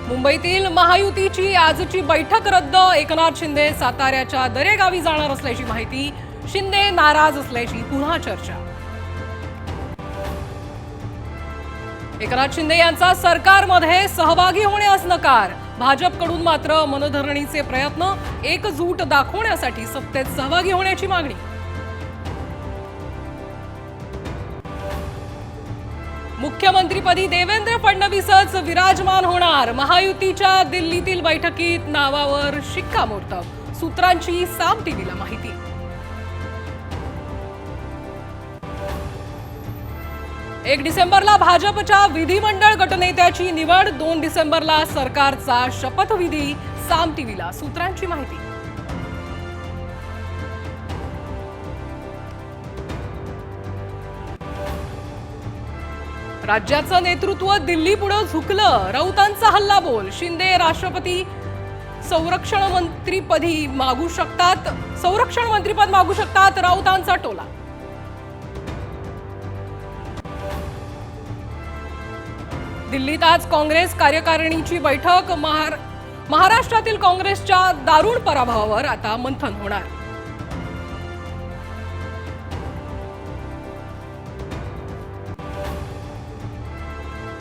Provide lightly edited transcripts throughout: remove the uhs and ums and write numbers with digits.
मुंबईतील महायुतीची आजची बैठक रद्द. एकनाथ शिंदे साताऱ्याच्या दरेगावी जाणार असल्याची माहिती. शिंदे नाराज असल्याची पुन्हा चर्चा. एकनाथ शिंदे यांचा सरकारमध्ये सहभागी होण्यास नकार. भाजपकडून मात्र मनधरणीचे प्रयत्न. एकजूट दाखवण्यासाठी सत्तेत सहभागी होण्याची मागणी. मुख्यमंत्रीपदी देवेंद्र फडणवीसच विराजमान होणार. महायुतीच्या दिल्लीतील बैठकीत नावावर शिक्कामोर्तब. सूत्रांची साम टीव्हीला माहिती. एक डिसेंबरला भाजपच्या विधिमंडळ गटनेत्याची निवड. 2 डिसेंबरला सरकारचा शपथविधी. साम टीव्हीला सूत्रांची माहिती. राज्याचं नेतृत्व दिल्लीपुढे झुकलं. राऊतांचा हल्लाबोल. शिंदे राष्ट्रपती संरक्षण मंत्रीपद मागू शकतात. राऊतांचा टोला. दिल्लीत आज काँग्रेस कार्यकारिणीची बैठक. महाराष्ट्रातील काँग्रेसच्या दारुण पराभवावर आता मंथन होणार.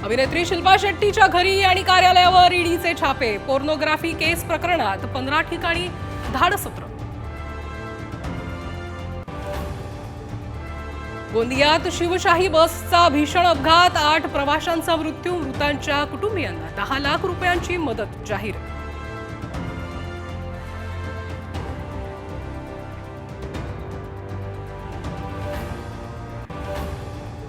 अभिनेत्री शिल्पा शेट्टीच्या घरी आणि कार्यालयावर ईडीचे छापे. पोर्नोग्राफी केस प्रकरणात 15 ठिकाणी धाडसत्र. गोंदियात शिवशाही बसचा भीषण अपघात. 8 प्रवाशांचा मृत्यू. मृतांच्या कुटुंबियांना 10 लाख रुपयांची मदत जाहीर.